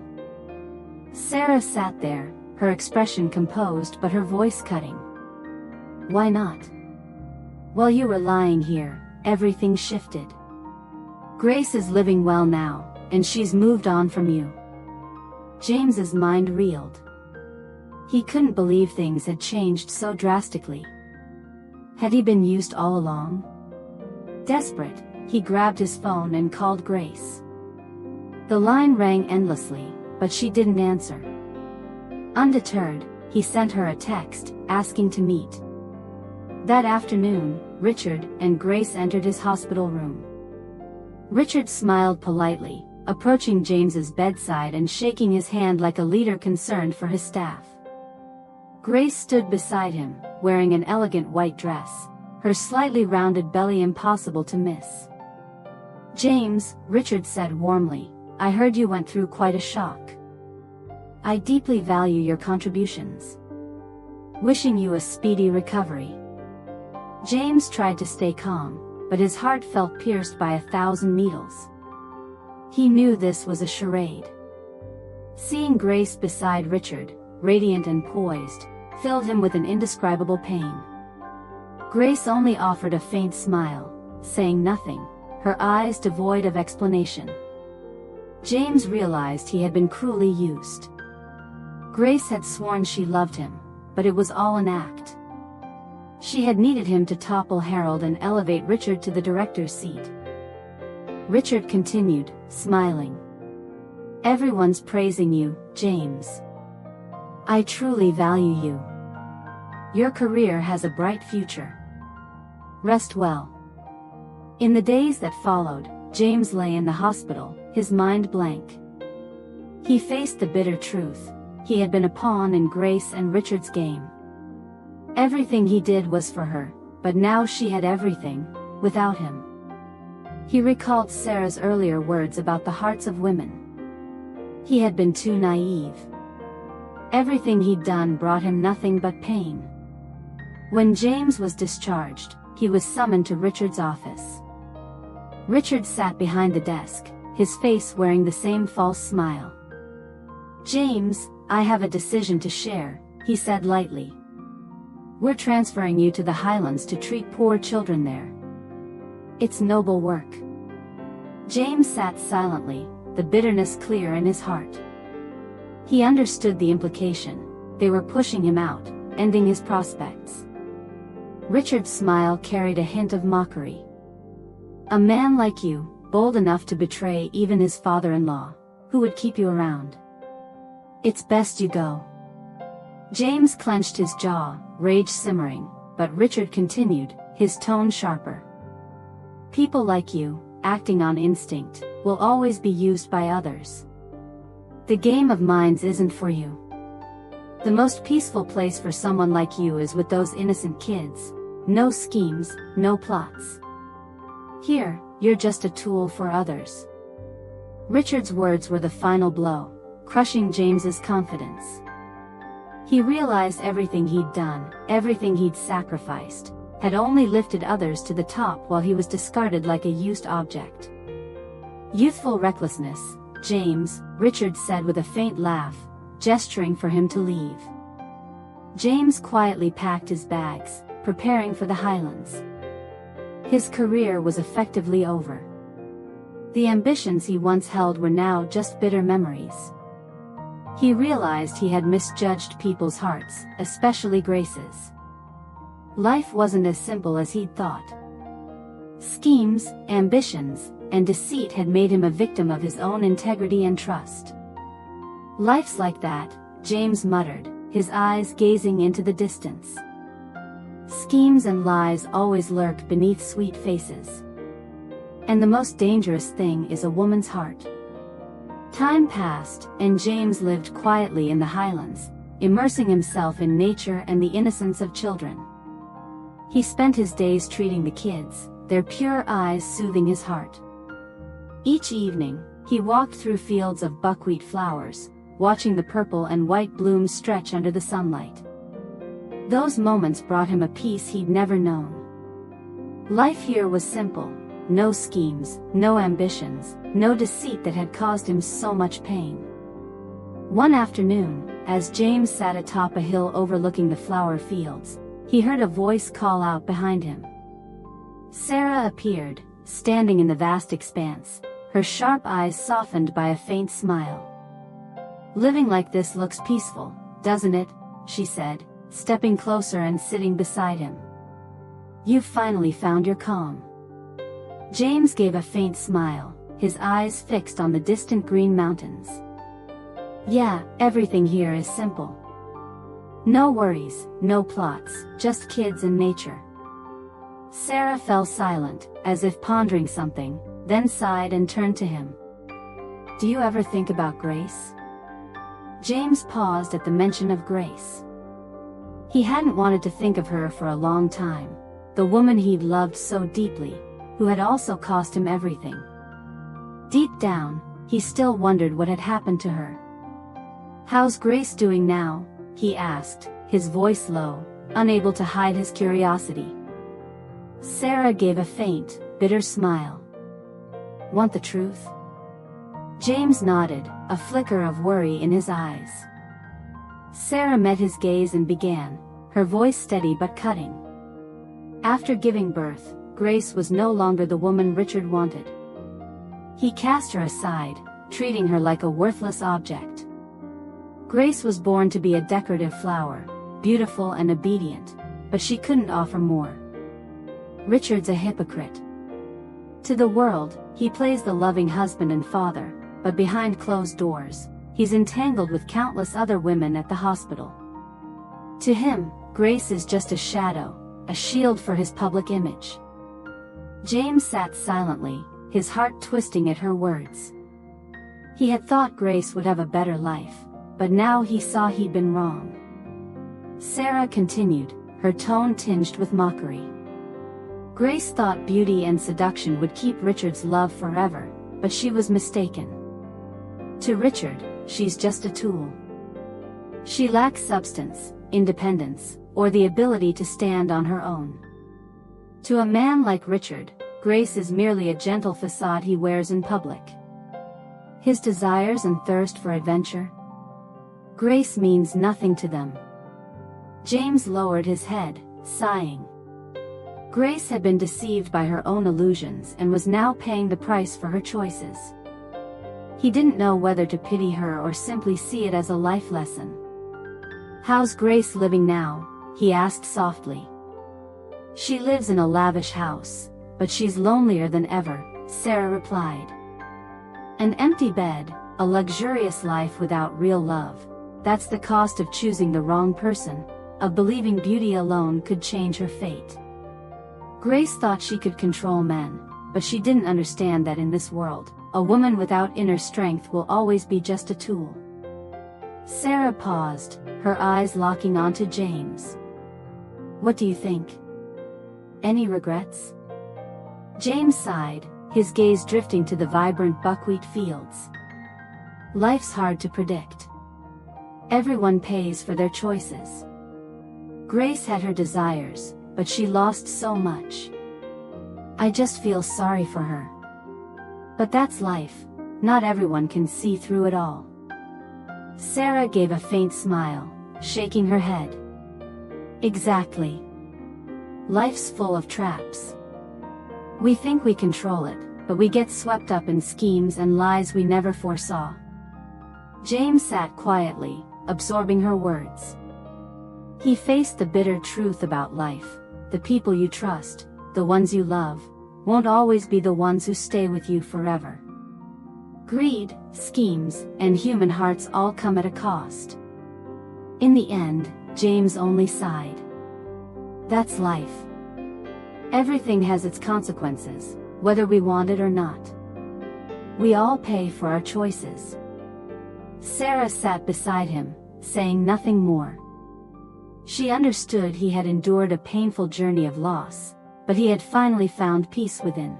Sarah sat there, her expression composed but her voice cutting. "Why not? While you were lying here, everything shifted. Grace is living well now, and she's moved on from you." James's mind reeled. He couldn't believe things had changed so drastically. Had he been used all along? Desperate, he grabbed his phone and called Grace. The line rang endlessly, but she didn't answer. Undeterred, he sent her a text, asking to meet. That afternoon, Richard and Grace entered his hospital room. Richard smiled politely, approaching James's bedside and shaking his hand like a leader concerned for his staff. Grace stood beside him, wearing an elegant white dress, her slightly rounded belly impossible to miss. "James," Richard said warmly, "I heard you went through quite a shock. I deeply value your contributions. Wishing you a speedy recovery." James tried to stay calm, but his heart felt pierced by 1,000 needles. He knew this was a charade. Seeing Grace beside Richard, radiant and poised, filled him with an indescribable pain. Grace only offered a faint smile, saying nothing, her eyes devoid of explanation. James realized he had been cruelly used. Grace had sworn she loved him, but it was all an act. She had needed him to topple Harold and elevate Richard to the director's seat. Richard continued, smiling. "Everyone's praising you, James. I truly value you. Your career has a bright future. Rest well." In the days that followed, James lay in the hospital, his mind blank. He faced the bitter truth. He had been a pawn in Grace and Richard's game. Everything he did was for her, but now she had everything, without him. He recalled Sarah's earlier words about the hearts of women. He had been too naive. Everything he'd done brought him nothing but pain. When James was discharged, he was summoned to Richard's office. Richard sat behind the desk, his face wearing the same false smile. "James, I have a decision to share," he said lightly. "We're transferring you to the Highlands to treat poor children there. It's noble work." James sat silently, the bitterness clear in his heart. He understood the implication. They were pushing him out, ending his prospects. Richard's smile carried a hint of mockery. "A man like you, bold enough to betray even his father-in-law, who would keep you around? It's best you go." James clenched his jaw, rage simmering, but Richard continued, his tone sharper. "People like you, acting on instinct, will always be used by others. The game of minds isn't for you. The most peaceful place for someone like you is with those innocent kids. No schemes, no plots. Here, you're just a tool for others." Richard's words were the final blow, crushing James's confidence. He realized everything he'd done, everything he'd sacrificed, had only lifted others to the top while he was discarded like a used object. "Youthful recklessness, James," Richard said with a faint laugh, gesturing for him to leave. James quietly packed his bags, preparing for the Highlands. His career was effectively over. The ambitions he once held were now just bitter memories. He realized he had misjudged people's hearts, especially Grace's. Life wasn't as simple as he'd thought. Schemes, ambitions, and deceit had made him a victim of his own integrity and trust. "Life's like that," James muttered, his eyes gazing into the distance. "Schemes and lies always lurk beneath sweet faces. And the most dangerous thing is a woman's heart." Time passed, and James lived quietly in the Highlands, immersing himself in nature and the innocence of children. He spent his days treating the kids, their pure eyes soothing his heart. Each evening, he walked through fields of buckwheat flowers, watching the purple and white blooms stretch under the sunlight. Those moments brought him a peace he'd never known. Life here was simple. No schemes, no ambitions, no deceit that had caused him so much pain. One afternoon, as James sat atop a hill overlooking the flower fields, he heard a voice call out behind him. Sarah appeared, standing in the vast expanse, her sharp eyes softened by a faint smile. "Living like this looks peaceful, doesn't it?" she said, stepping closer and sitting beside him. "You've finally found your calm." James gave a faint smile, his eyes fixed on the distant green mountains. "Yeah, everything here is simple. No worries, no plots, just kids and nature." Sarah fell silent, as if pondering something, then sighed and turned to him. "Do you ever think about Grace?" James paused at the mention of Grace. He hadn't wanted to think of her for a long time, the woman he'd loved so deeply, who had also cost him everything. Deep down, he still wondered what had happened to her. "How's Grace doing now?" he asked, his voice low, unable to hide his curiosity. Sarah gave a faint, bitter smile. "Want the truth?" James nodded, a flicker of worry in his eyes. Sarah met his gaze and began, her voice steady but cutting. "After giving birth, Grace was no longer the woman Richard wanted. He cast her aside, treating her like a worthless object. Grace was born to be a decorative flower, beautiful and obedient, but she couldn't offer more. Richard's a hypocrite. To the world, he plays the loving husband and father, but behind closed doors, he's entangled with countless other women at the hospital. To him, Grace is just a shadow, a shield for his public image." James sat silently, his heart twisting at her words. He had thought Grace would have a better life, but now he saw he'd been wrong. Sarah continued, her tone tinged with mockery. "Grace thought beauty and seduction would keep Richard's love forever, but she was mistaken. To Richard, she's just a tool. She lacks substance, independence, or the ability to stand on her own. To a man like Richard, Grace is merely a gentle facade he wears in public. His desires and thirst for adventure? Grace means nothing to them." James lowered his head, sighing. Grace had been deceived by her own illusions and was now paying the price for her choices. He didn't know whether to pity her or simply see it as a life lesson. "How's Grace living now?" he asked softly. "She lives in a lavish house, but she's lonelier than ever," Sarah replied. "An empty bed, a luxurious life without real love. That's the cost of choosing the wrong person, of believing beauty alone could change her fate." Grace thought she could control men, but she didn't understand that in this world, a woman without inner strength will always be just a tool. Sarah paused, her eyes locking onto James. What do you think? Any regrets? James sighed, his gaze drifting to the vibrant buckwheat fields. Life's hard to predict. Everyone pays for their choices. Grace had her desires, but she lost so much. I just feel sorry for her. But that's life, not everyone can see through it all. Sarah gave a faint smile, shaking her head. Exactly. Life's full of traps. We think we control it, but we get swept up in schemes and lies we never foresaw. James sat quietly, absorbing her words. He faced the bitter truth about life. The people you trust, the ones you love, won't always be the ones who stay with you forever. Greed, schemes, and human hearts all come at a cost. In the end, James only sighed. That's life. Everything has its consequences, whether we want it or not. We all pay for our choices. Sarah sat beside him, saying nothing more. She understood he had endured a painful journey of loss, but he had finally found peace within.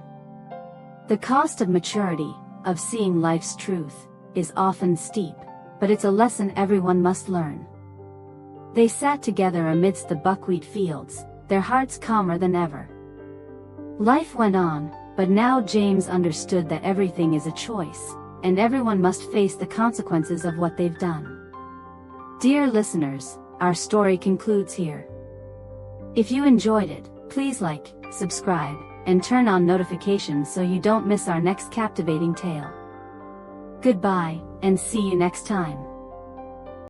The cost of maturity, of seeing life's truth, is often steep, but it's a lesson everyone must learn. They sat together amidst the buckwheat fields, their hearts calmer than ever. Life went on, but now James understood that everything is a choice, and everyone must face the consequences of what they've done. Dear listeners, our story concludes here. If you enjoyed it, please like, subscribe, and turn on notifications so you don't miss our next captivating tale. Goodbye, and see you next time.